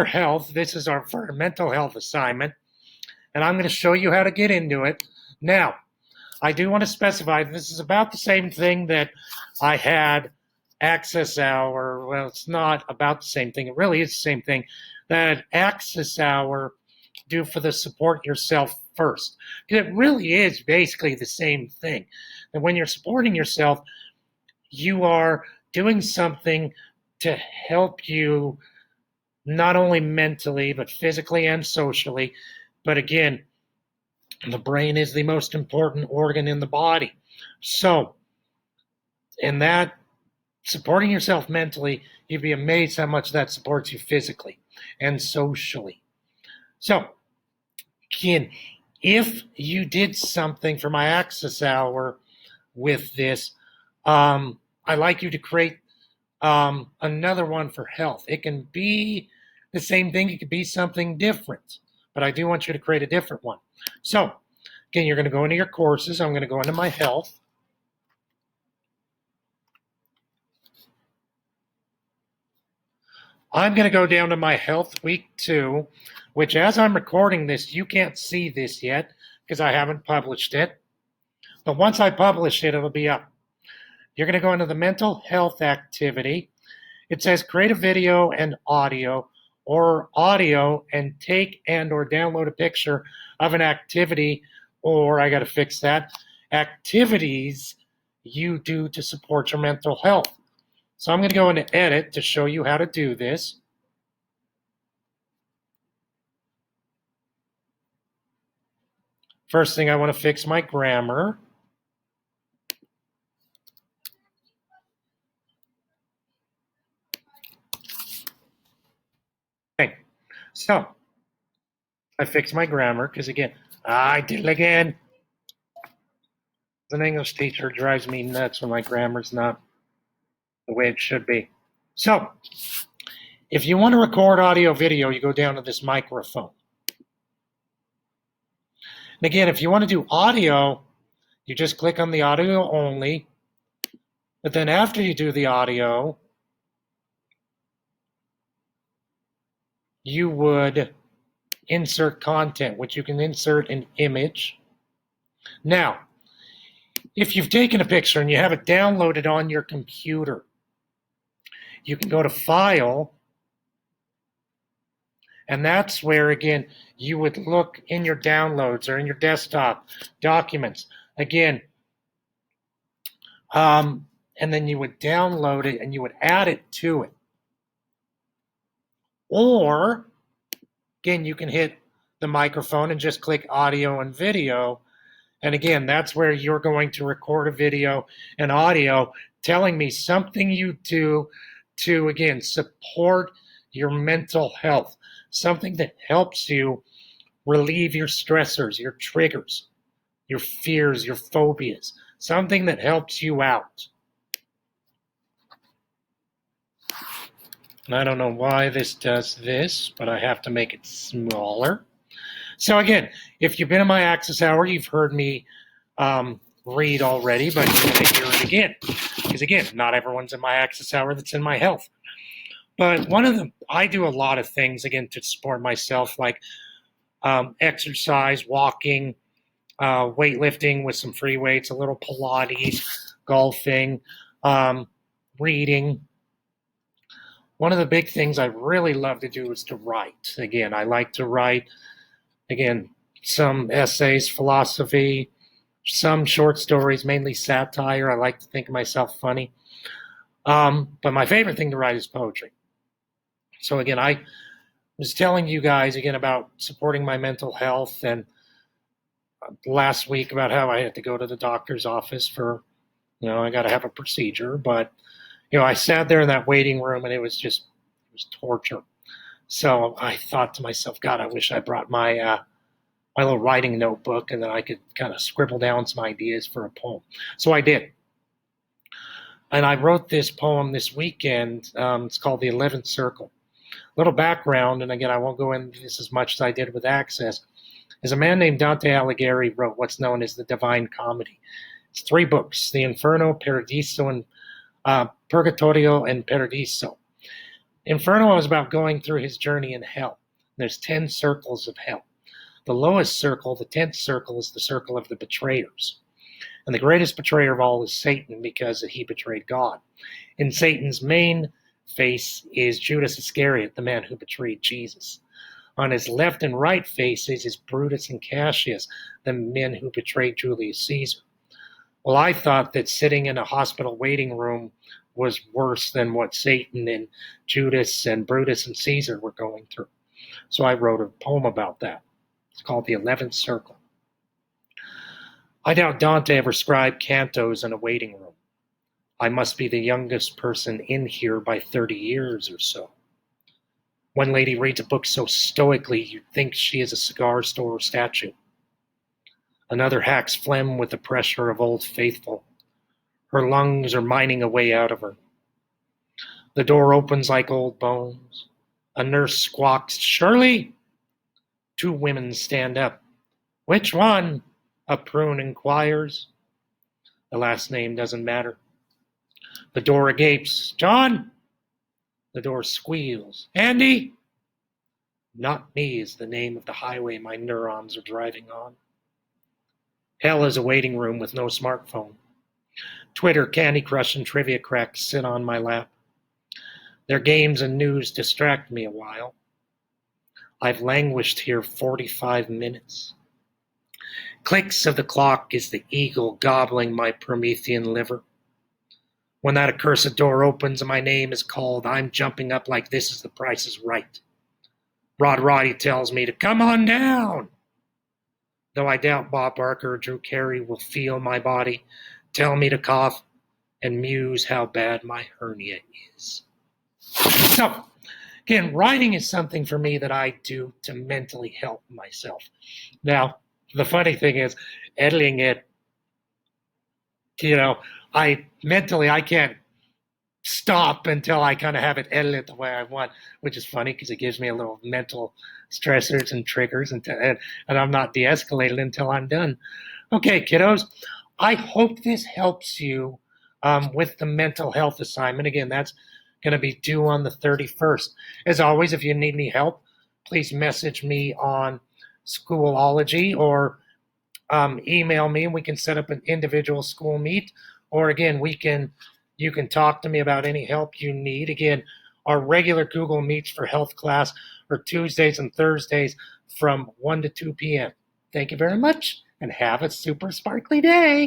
health. This is for our mental health assignment, and I'm going to show you how to get into it. Now, I do want to specify this is about the same thing that I had Access Hour. Well, it's not about the same thing. It really is the same thing that Access Hour do for the support yourself first. It really is basically the same thing. And when you're supporting yourself, you are doing something to help you not only mentally, but physically and socially. But again, the brain is the most important organ in the body. So, in that, supporting yourself mentally, you'd be amazed how much that supports you physically and socially. So, again, if you did something for my Access Hour with this, I'd like you to create another one for health. It can be the same thing. It could be something different, but I do want you to create a different one. So, again, you're going to go into your courses. I'm going to go into my health. I'm going to go down to my health week 2, which as I'm recording this, you can't see this yet because I haven't published it. But once I publish it, it'll be up. You're going to go into the mental health activity. It says create a video and audio, or audio and take and or download a picture of an activity, or I got to fix that, activities you do to support your mental health. So I'm going to go into edit to show you how to do this. First thing, I want to fix my grammar. Okay, so I fixed my grammar because again, I did it again. An English teacher drives me nuts when my grammar's not the way it should be. So, if you want to record audio video, you go down to this microphone. And again, if you want to do audio, you just click on the audio only. But then after you do the audio, you would insert content, which you can insert an image. Now, if you've taken a picture and you have it downloaded on your computer, you can go to File, and that's where, again, you would look in your downloads or in your desktop documents. Again, and then you would download it and you would add it to it. Or, again, you can hit the microphone and just click audio and video. And again, that's where you're going to record a video and audio telling me something you do to, again, support your mental health, something that helps you relieve your stressors, your triggers, your fears, your phobias, something that helps you out. And I don't know why this does this, but I have to make it smaller. So again, if you've been in my Access Hour, you've heard me read already, but you're going to hear it again. Because again, not everyone's in my Access Hour that's in my health. But I do a lot of things, again, to support myself, like exercise, walking, weightlifting with some free weights, a little Pilates, golfing, reading. One of the big things I really love to do is to write. Again, I like to write, again, some essays, philosophy, some short stories, mainly satire. I like to think of myself funny. But my favorite thing to write is poetry. So again, I was telling you guys again about supporting my mental health, and last week about how I had to go to the doctor's office for, I got to have a procedure. But, I sat there in that waiting room and it was torture. So I thought to myself, God, I wish I brought my little writing notebook and then I could kind of scribble down some ideas for a poem. So I did. And I wrote this poem this weekend. It's called The 11th Circle. Little background, and again, I won't go into this as much as I did with Access, is a man named Dante Alighieri wrote what's known as the Divine Comedy. It's 3 books, The Inferno, Paradiso, and Purgatorio and Paradiso. Inferno is about going through his journey in hell. There's 10 circles of hell. The lowest circle, the 10th circle, is the circle of the betrayers. And the greatest betrayer of all is Satan, because he betrayed God. In Satan's main face is Judas Iscariot, the man who betrayed Jesus. On his left and right faces is Brutus and Cassius, the men who betrayed Julius Caesar. Well, I thought that sitting in a hospital waiting room was worse than what Satan and Judas and Brutus and Caesar were going through. So I wrote a poem about that. It's called The 11th Circle. I doubt Dante ever scribed cantos in a waiting room. I must be the youngest person in here by 30 years or so. One lady reads a book so stoically you'd think she is a cigar store statue. Another hacks phlegm with the pressure of Old Faithful. Her lungs are mining a way out of her. The door opens like old bones. A nurse squawks, "Shirley!" 2 women stand up. "Which one?" a prune inquires. The last name doesn't matter. The door gapes. "John!" The door squeals. "Andy!" Not Me is the name of the highway my neurons are driving on. Hell is a waiting room with no smartphone. Twitter, Candy Crush, and Trivia Cracks sit on my lap. Their games and news distract me a while. I've languished here 45 minutes. Clicks of the clock is the eagle gobbling my Promethean liver. When that accursed door opens and my name is called, I'm jumping up like this is The Price is Right. Rod Roddy tells me to come on down. Though I doubt Bob Barker or Drew Carey will feel my body, tell me to cough, and muse how bad my hernia is. So, again, writing is something for me that I do to mentally help myself. Now, the funny thing is, editing it, I can't stop until I kind of have it edited the way I want, which is funny because it gives me a little mental stressors and triggers, and I'm not de-escalated until I'm done. Okay, kiddos, I hope this helps you with the mental health assignment. Again, that's going to be due on the 31st. As always, if you need any help, please message me on Schoolology or email me, and we can set up an individual school meet. Or again, you can talk to me about any help you need. Again, our regular Google Meets for health class are Tuesdays and Thursdays from 1 to 2 p.m. Thank you very much, and have a super sparkly day.